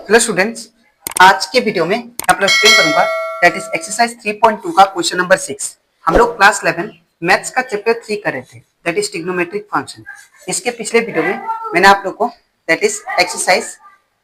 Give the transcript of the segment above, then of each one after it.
Hello students, आज के video में मैं आपको एक्सप्लेन करूंगा दैट इज एक्सरसाइज 3.2 का क्वेश्चन नंबर 6। हम लोग क्लास 11 मैथ्स का चैप्टर 3 कर रहे थे दैट इज ट्रिग्नोमेट्रिक फंक्शन। इसके पिछले वीडियो में मैंने आप लोग को दैट इज एक्सरसाइज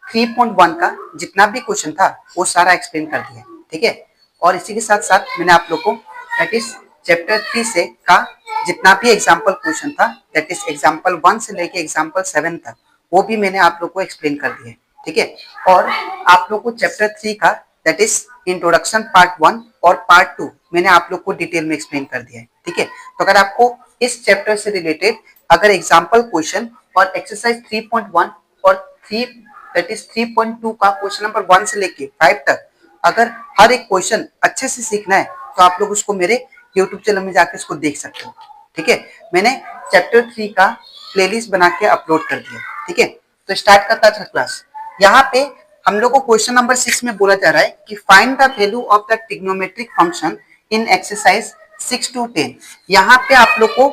3.1 का जितना भी क्वेश्चन था वो सारा एक्सप्लेन कर दिया, ठीक है। और इसी के साथ साथ मैंने आप लोग को दैट इज चैप्टर 3 से का जितना भी एग्जाम्पल क्वेश्चन था दैट इज एग्जाम्पल 1 से लेके एग्जाम्पल 7 तक वो भी मैंने आप लोग को एक्सप्लेन कर दिया, ठीक है। और आप लोग को चैप्टर 3 का दैट इज इंट्रोडक्शन पार्ट 1 और पार्ट 2 मैंने आप लोग को डिटेल में एक्सप्लेन कर दिया है, ठीक है। तो अगर आपको इस चैप्टर से रिलेटेड अगर एग्जांपल क्वेश्चन और एक्सरसाइज 3.1 और 3 दैट इज 3.2 का क्वेश्चन नंबर 1 से लेके 5 तक अगर हर एक क्वेश्चन अच्छे से सीखना है तो आप लोग उसको मेरे यूट्यूब चैनल में जाकर उसको देख सकते हो, ठीक है। मैंने चैप्टर 3 का प्लेलिस्ट बना के अपलोड कर दिया, ठीक है। तो स्टार्ट करता था क्लास। यहाँ पे हम लोग को क्वेश्चन नंबर 6 में बोला जा रहा है कि find the value of the trigonometric function in exercise 6 to 10। यहाँ पे आप लोग को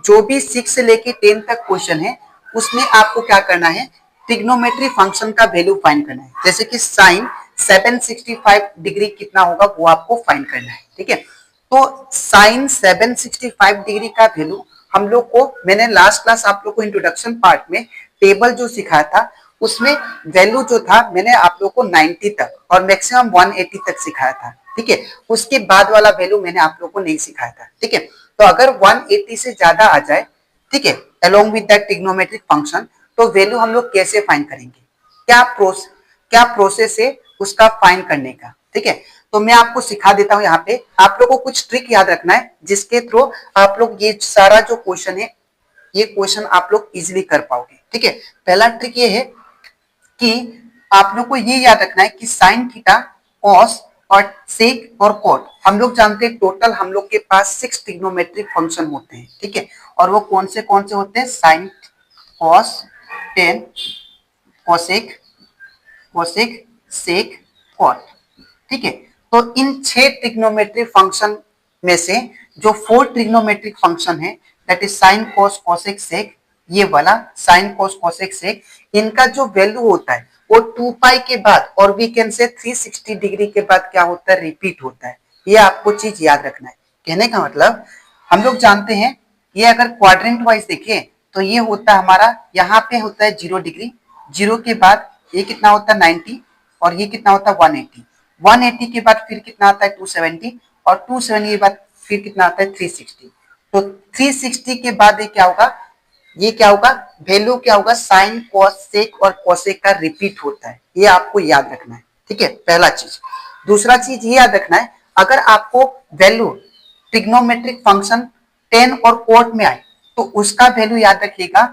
जो भी 6 से लेके 10 तक क्वेश्चन है उसमें आपको क्या करना है, ट्रिग्नोमेट्री फंक्शन का वैल्यू फाइंड करना है। जैसे कि साइन 765 डिग्री कितना होगा वो आपको फाइंड करना है, ठीक है। तो साइन 765 डिग्री का वैल्यू हम लोग को मैंने लास्ट क्लास आप लोग को इंट्रोडक्शन पार्ट में टेबल जो सिखाया था उसमें वैल्यू जो था मैंने आप लोग को 90 तक और मैक्सिमम 180 तक सिखाया था, ठीक है। उसके बाद वाला वैल्यू मैंने आप लोग को नहीं सिखाया था, ठीक है। तो अगर 180 से ज्यादा आ जाए, ठीक है, along with that trigonometric function, तो वैल्यू हम लोग कैसे फाइंड करेंगे, क्या प्रोसेस है उसका फाइंड करने का, ठीक है। तो मैं आपको सिखा देता हूं। यहाँ पे आप लोगों को कुछ ट्रिक याद रखना है जिसके थ्रू आप लोग ये सारा जो क्वेश्चन है ये क्वेश्चन आप लोग इजिली कर पाओगे, ठीक है। पहला ट्रिक ये है कि आप लोग को ये याद रखना है कि साइन थीटा, कॉस और सेक और कॉट हम लोग जानते हैं टोटल हम लोग के पास 6 ट्रिग्नोमेट्रिक फंक्शन होते हैं, ठीक है। और वो कौन से होते हैं, साइन, कॉस, टेन, कोसेक, सेक, कॉट, ठीक है। तो इन 6 ट्रिग्नोमेट्रिक फंक्शन में से जो 4 ट्रिग्नोमेट्रिक फंक्शन है that is sine, cos, cosec, sec, ये वाला साइन, कॉस, कोसेक, सेक, इनका जो वैल्यू होता है वो 2 पाई के बाद और वी कैन से 360 डिग्री के बाद क्या होता है, रिपीट होता है। ये आपको चीज याद रखना है। कहने का मतलब हम लोग जानते हैं ये अगर क्वाड्रेंट वाइज देखें तो ये होता है हमारा, यहाँ पे होता है 0 डिग्री, 0 के बाद ये कितना होता है 90 और ये कितना होता है 180, 180 के बाद फिर कितना आता है 270 और 270 के बाद फिर कितना आता है 360। तो 360 के बाद ये क्या होगा, वैल्यू क्या होगा, साइन, कॉस, सेक और कोसेक का रिपीट होता है। ये आपको याद रखना है, ठीक है, पहला चीज। दूसरा चीज ये याद रखना है अगर आपको वैल्यू ट्रिग्नोमेट्रिक फंक्शन 10 और कोट में आए तो उसका वैल्यू याद रखिएगा,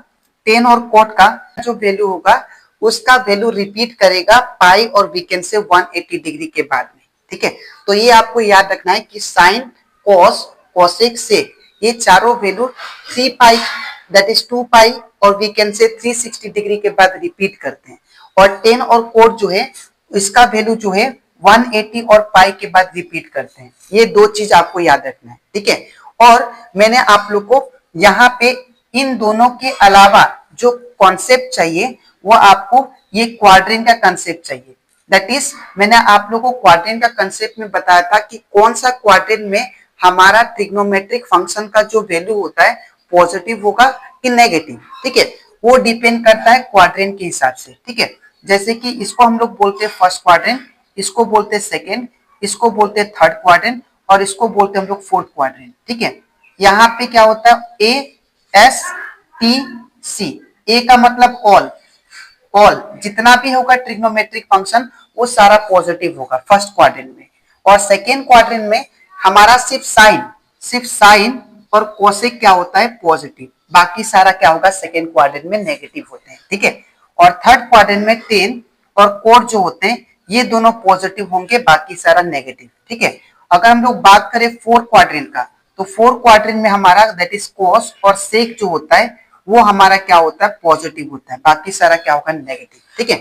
10 और कोट का जो वैल्यू होगा उसका वैल्यू रिपीट करेगा पाई और वीकेंड से 180 डिग्री के बाद में, ठीक है। तो ये आपको याद रखना है कि साइन, कॉस, कोसेक, सेक ये चारों वैल्यू 3 पाई दैट इज 2 पाई और वीकेंड से 360 डिग्री के बाद रिपीट करते हैं। और 10 और कोट जो है इसका वैल्यू जो है 180 और पाई के बाद रिपीट करते हैं। ये दो चीज आपको याद रखना है, ठीक है। और मैंने आप लोग को यहाँ पे इन दोनों के अलावा जो कॉन्सेप्ट चाहिए वो आपको ये क्वाड्रेंट का कंसेप्ट चाहिए। दैट इज मैंने आप लोगों को क्वाड्रेंट का कंसेप्ट में बताया था कि कौन सा क्वाड्रेंट में हमारा ट्रिग्नोमेट्रिक फंक्शन का जो वैल्यू होता है पॉजिटिव होगा कि नेगेटिव, ठीक है। वो डिपेंड करता है क्वाड्रेंट के हिसाब से, ठीक है। जैसे कि इसको हम लोग बोलते हैं फर्स्ट क्वाड्रेंट, इसको बोलते हैं सेकेंड, इसको बोलते हैं थर्ड क्वाड्रेंट और इसको बोलते हैं हम लोग फोर्थ क्वाड्रेंट, ठीक है। यहाँ पे क्या होता है, ए, एस, टी, सी। ए का मतलब ऑल जितना भी होगा ट्रिग्नोमेट्रिक फंक्शन वो सारा पॉजिटिव होगा फर्स्ट क्वाड्रेंट में। और सेकेंड क्वाड्रेंट में हमारा सिर्फ साइन और कोसेक क्या होता है, पॉजिटिव, बाकी सारा क्या होगा सेकेंड क्वाड्रेंट में नेगेटिव होते हैं, ठीक है। और थर्ड क्वाड्रेंट में टेन और कोट जो होते हैं ये दोनों पॉजिटिव होंगे, बाकी सारा नेगेटिव, ठीक है। अगर हम लोग बात करें फोर्थ क्वाड्रेंट का तो फोर्थ क्वाड्रेंट में हमारा दैट इज कॉस और सेक जो होता है वो हमारा क्या होता है, पॉजिटिव होता है, बाकी सारा क्या होगा, नेगेटिव, ठीक है।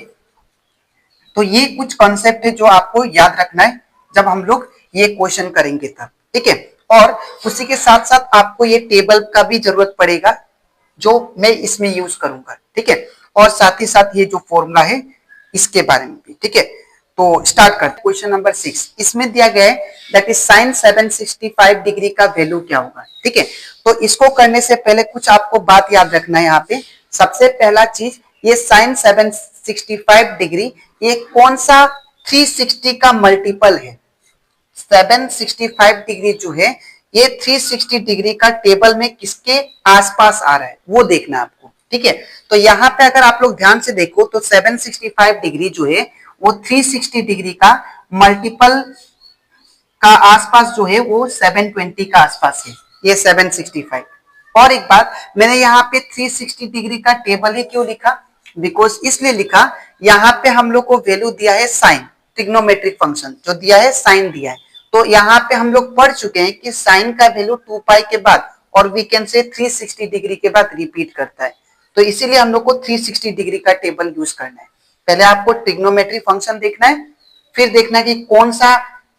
तो ये कुछ कॉन्सेप्ट है जो आपको याद रखना है जब हम लोग ये क्वेश्चन करेंगे तब, ठीक है। और उसी के साथ साथ आपको ये टेबल का भी जरूरत पड़ेगा जो मैं इसमें यूज करूंगा, ठीक है। और साथ ही साथ ये जो फॉर्मूला है इसके बारे में भी, ठीक है। तो स्टार्ट करते क्वेश्चन नंबर 6। इसमें दिया गया है दैट इज साइन 765 डिग्री का वैल्यू क्या होगा, ठीक है। तो इसको करने से पहले कुछ आपको बात याद रखना है यहाँ पे। सबसे पहला चीज, ये साइन 765 डिग्री ये कौन सा 360 का मल्टीपल है। 765 डिग्री जो है ये 360 डिग्री का टेबल में किसके आसपास आ रहा है वो देखना है आपको, ठीक है। तो यहाँ पे अगर आप लोग ध्यान से देखो तो 765 डिग्री जो है वो 360 डिग्री का मल्टीपल का आसपास जो है वो 720 का आसपास है, ये 765। और एक बात, मैंने यहाँ पे 360 डिग्री का टेबल ही क्यों लिखा, बिकॉज इसलिए लिखा, यहाँ पे हम लोग को वैल्यू दिया है साइन, ट्रिग्नोमेट्रिक फंक्शन जो दिया है साइन दिया है। तो यहाँ पे हम लोग पढ़ चुके हैं कि साइन का वैल्यू 2 पाई के बाद और वी कैन से 360 डिग्री के बाद रिपीट करता है। तो इसीलिए हम लोग को 360 डिग्री का टेबल यूज करना है। पहले आपको ट्रिग्नोमेट्रिक फंक्शन देखना है, फिर देखना है कि कौन सा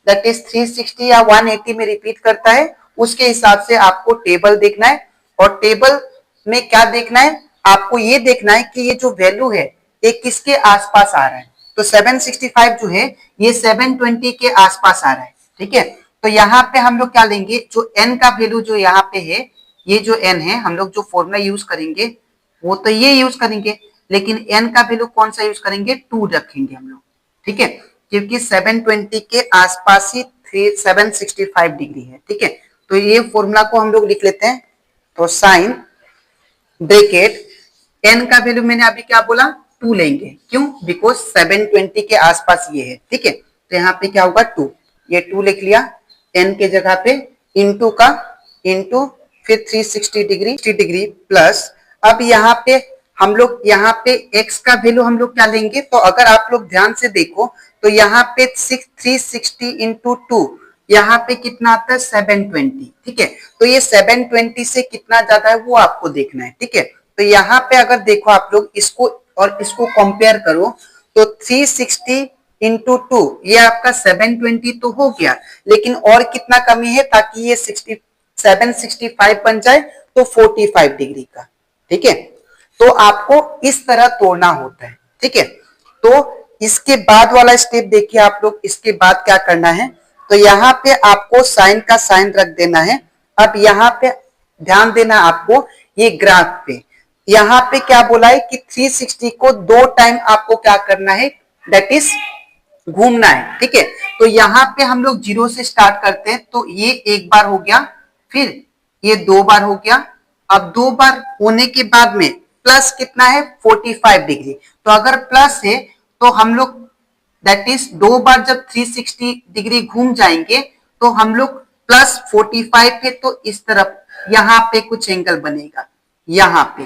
दैट इज 360 या 180 में रिपीट करता है, उसके हिसाब से आपको टेबल देखना है। और टेबल में क्या देखना है, आपको ये देखना है कि ये जो वैल्यू है ये किसके आसपास आ रहा है। तो 765 जो है ये 720 के आसपास आ रहा है, ठीक है। तो यहाँ पे हम लोग क्या लेंगे, जो n का वैल्यू जो यहाँ पे है, ये जो n है, हम लोग जो फॉर्मूला यूज करेंगे वो तो ये यूज करेंगे, लेकिन n का वैल्यू कौन सा यूज करेंगे, 2 रखेंगे हम लोग, ठीक है। क्योंकि 720 के आसपास ही 765 डिग्री है, ठीक है। तो ये फॉर्मूला को हम लोग लिख लेते हैं। तो साइन ब्रैकेट n का वैल्यू मैंने अभी क्या बोला, 2 लेंगे, क्यों, बिकॉज 720 के आसपास ये है, ठीक है। तो यहाँ पे क्या होगा 2, ये 2 लिख लिया n के जगह पे, इंटू का इंटू फिर 360 डिग्री प्लस, अब यहाँ पे हम लोग यहाँ पे x का वैल्यू हम लोग क्या लेंगे, तो अगर आप लोग ध्यान से देखो तो यहाँ पे 360 इंटू 2 यहाँ पे कितना आता है 720, ठीक है। तो ये 720 से कितना ज्यादा है वो आपको देखना है, ठीक है। तो यहाँ पे अगर देखो आप लोग इसको और इसको कंपेयर करो तो 360 इंटू 2 ये आपका 720 तो हो गया, लेकिन और कितना कमी है ताकि ये 765 बन जाए, तो 45 डिग्री का, ठीक है। तो आपको इस तरह तोड़ना होता है, ठीक है। तो इसके बाद वाला स्टेप देखिए आप लोग, इसके बाद क्या करना है, तो यहाँ पे आपको साइन का साइन रख देना है। अब यहाँ पे ध्यान देना आपको, ये ग्राफ पे यहाँ पे क्या बोला है कि 360 को 2 टाइम आपको क्या करना है, दैट इज घूमना है, ठीक है। तो यहाँ पे हम लोग 0 से स्टार्ट करते हैं, तो ये एक बार हो गया, फिर ये 2 बार हो गया। अब 2 बार होने के बाद में प्लस कितना है 45 डिग्री, तो अगर प्लस है तो हम लोग दैट इज 2 बार जब 360 डिग्री घूम जाएंगे तो हम लोग प्लस 45 पे, तो इस तरफ यहाँ पे कुछ एंगल बनेगा यहाँ पे,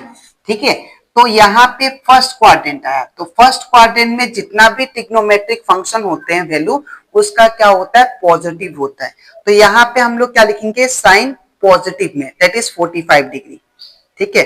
ठीक है। तो यहाँ पे फर्स्ट क्वाड्रेंट आया, तो फर्स्ट क्वाड्रेंट में जितना भी ट्रिग्नोमेट्रिक फंक्शन होते हैं वैल्यू, उसका क्या होता है, पॉजिटिव होता है। तो यहाँ पे हम लोग क्या लिखेंगे, साइन पॉजिटिव में दैट इज 45 डिग्री, ठीक है।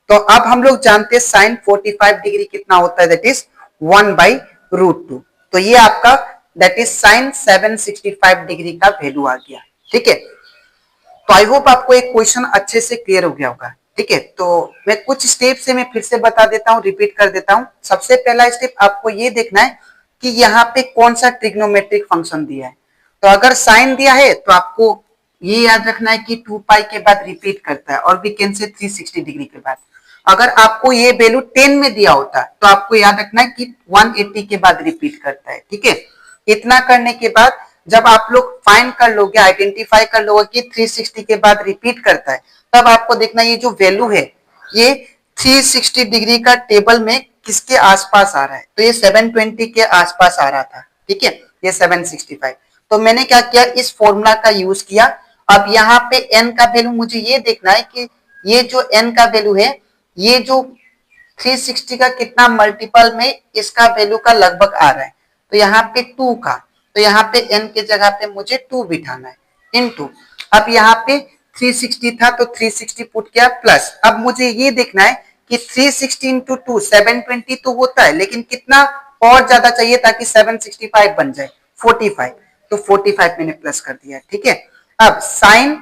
तो अब हम लोग जानते हैं साइन 45 डिग्री कितना होता है, दैट इज 1/√2। तो ये आपका दैट इज साइन 765 डिग्री का वैल्यू आ गया, ठीक है। तो आई होप आपको एक क्वेश्चन अच्छे से क्लियर हो गया होगा, ठीक है। तो मैं कुछ स्टेप से मैं फिर से बता देता हूँ, रिपीट कर देता हूँ। सबसे पहला स्टेप आपको ये देखना है कि यहाँ पे कौन सा ट्रिग्नोमेट्रिक फंक्शन दिया है। तो अगर साइन दिया है तो आपको ये याद रखना है कि 2 पाई के बाद रिपीट करता है और वी कैन से 360 डिग्री के बाद। अगर आपको ये वैल्यू 10 में दिया होता है तो आपको याद रखना है कि 180 के बाद रिपीट करता है, ठीक है। इतना करने के बाद जब आप लोग फाइंड कर लोगे, आइडेंटिफाई कर लोगे कि 360 के बाद रिपीट करता है, तब आपको देखना ये जो वैल्यू है ये 360 डिग्री का टेबल में किसके आसपास आ रहा है। तो ये 720 के आसपास आ रहा था, ठीक है, ये 765। तो मैंने क्या किया, इस फॉर्मूला का यूज किया। अब यहाँ पे n का वैल्यू मुझे ये देखना है कि ये जो n का वैल्यू है, ये जो 360 का कितना मल्टीपल में इसका वैल्यू का लगभग आ रहा है। तो यहाँ पे 2 का, तो यहाँ पे n के जगह पे मुझे 2 बिठाना है, इनटू, अब यहाँ पे 360 था तो 360 पुट किया प्लस। अब मुझे ये देखना है कि 360 इंटू 2 720 तो होता है, लेकिन कितना और ज्यादा चाहिए ताकि 765 बन जाए, 45। तो 45 मैंने प्लस कर दिया, ठीक है। अब साइन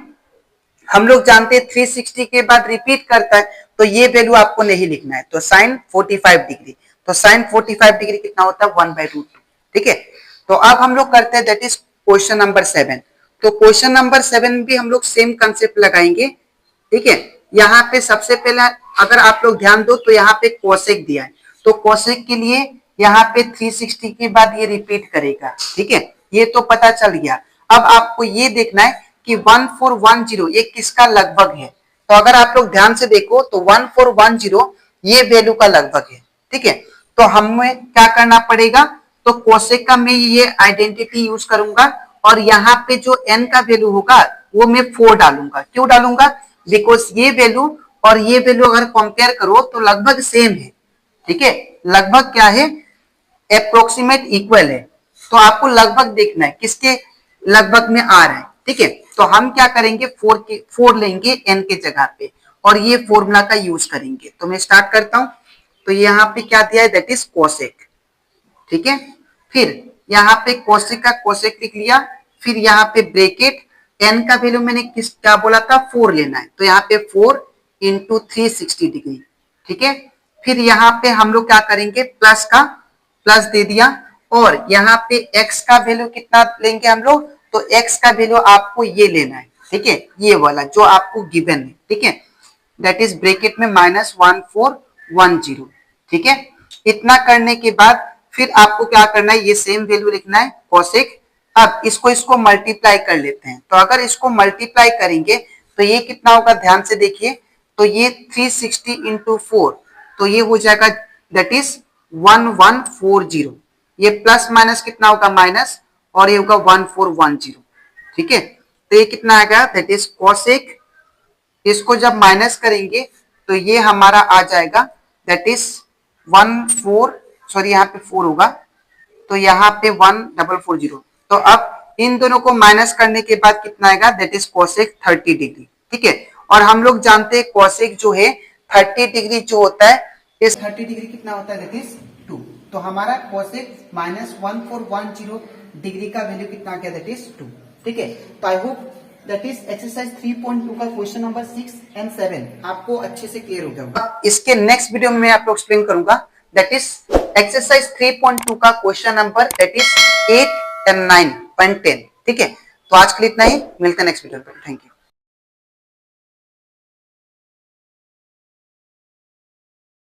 हम लोग जानते हैं 360 के बाद रिपीट करता है, तो ये वैल्यू आपको नहीं लिखना है, तो साइन 45 डिग्री। तो साइन 45 डिग्री कितना होता है 1/√2। ठीक है, तो अब हम लोग करते हैं दैट इज क्वेश्चन नंबर 7। तो क्वेश्चन नंबर 7 भी हम लोग सेम कंसेप्ट लगाएंगे। ठीक है, यहाँ पे सबसे पहले अगर आप लोग ध्यान दो तो यहाँ पे कोसेक दिया है, तो कोसेक के लिए यहाँ पे 360 के बाद ये रिपीट करेगा। ठीक है, ये तो पता चल गया। अब आपको ये देखना है कि 1410 ये किसका लगभग है। तो अगर आप लोग ध्यान से देखो तो 1410 ये वैल्यू का लगभग है। ठीक है, तो हमें क्या करना पड़ेगा, तो कोसेक का मैं ये आइडेंटिटी यूज करूंगा और यहाँ पे जो n का वैल्यू होगा वो मैं 4 डालूंगा। क्यों डालूंगा, बिकॉज ये वैल्यू और ये वैल्यू अगर कंपेयर करो तो लगभग सेम है। ठीक है, लगभग क्या है, अप्रोक्सीमेट इक्वल है। तो आपको लगभग देखना है किसके लगभग में आ रहा है। ठीक है, तो हम क्या करेंगे 4 लेंगे n के जगह पे और ये फॉर्मूला का यूज करेंगे। तो मैं स्टार्ट करता हूं। तो यहाँ पे क्या दिया है दैट इज कोसेक। ठीक है, फिर यहाँ पे कोसेक का कोसेक लिख लिया, फिर यहाँ पे ब्रैकेट n का वैल्यू मैंने क्या बोला था 4 लेना है, तो यहाँ पे 4 इंटू 360 डिग्री। ठीक है, फिर यहाँ पे हम लोग क्या करेंगे प्लस दे दिया और यहाँ पे x का वैल्यू कितना लेंगे हम लोग, तो x का वैल्यू आपको ये लेना है। ठीक है, ये वाला जो आपको गिवन है। ठीक है, दैट इज ब्रैकेट में -1410। ठीक है, इतना करने के बाद फिर आपको क्या करना है, ये सेम वैल्यू लिखना है कोसेक। अब इसको मल्टीप्लाई कर लेते हैं। तो अगर इसको मल्टीप्लाई करेंगे तो ये कितना होगा, ध्यान से देखिए। तो ये 360 इंटू 4, तो ये हो जाएगा दैट इज 1140। ये प्लस माइनस कितना होगा माइनस, और ये होगा 1410। ठीक है, तो ये कितना आएगा दैट इज कोसेक। इसको जब माइनस करेंगे तो ये हमारा आ जाएगा दैट इज 4 यहाँ पे 4 होगा, तो यहाँ पे 1440। तो अब इन दोनों को माइनस करने के बाद कितना आएगा दैट इज कोसेक 30 डिग्री। ठीक है, और हम लोग जानते हैं कोसेक जो है 30 डिग्री जो होता है, इस 30 डिग्री कितना होता है दैट इज 2। तो हमारा कोसेक -1410 डिग्री का वैल्यू कितना आ गया दैट इज 2। ठीक है, तो I hope that is exercise 3.2 का क्वेश्चन नंबर 6 एंड 7 आपको अच्छे से क्लियर हो गया होगा। इसके नेक्स्ट वीडियो में मैं आपको एक्सप्लेन करूंगा दैट इज एक्सरसाइज 3.2 का question number that is 8 and 9.10। ठीक है, तो आज के लिए इतना ही, मिलते हैं नेक्स्ट वीडियो में। Thank you.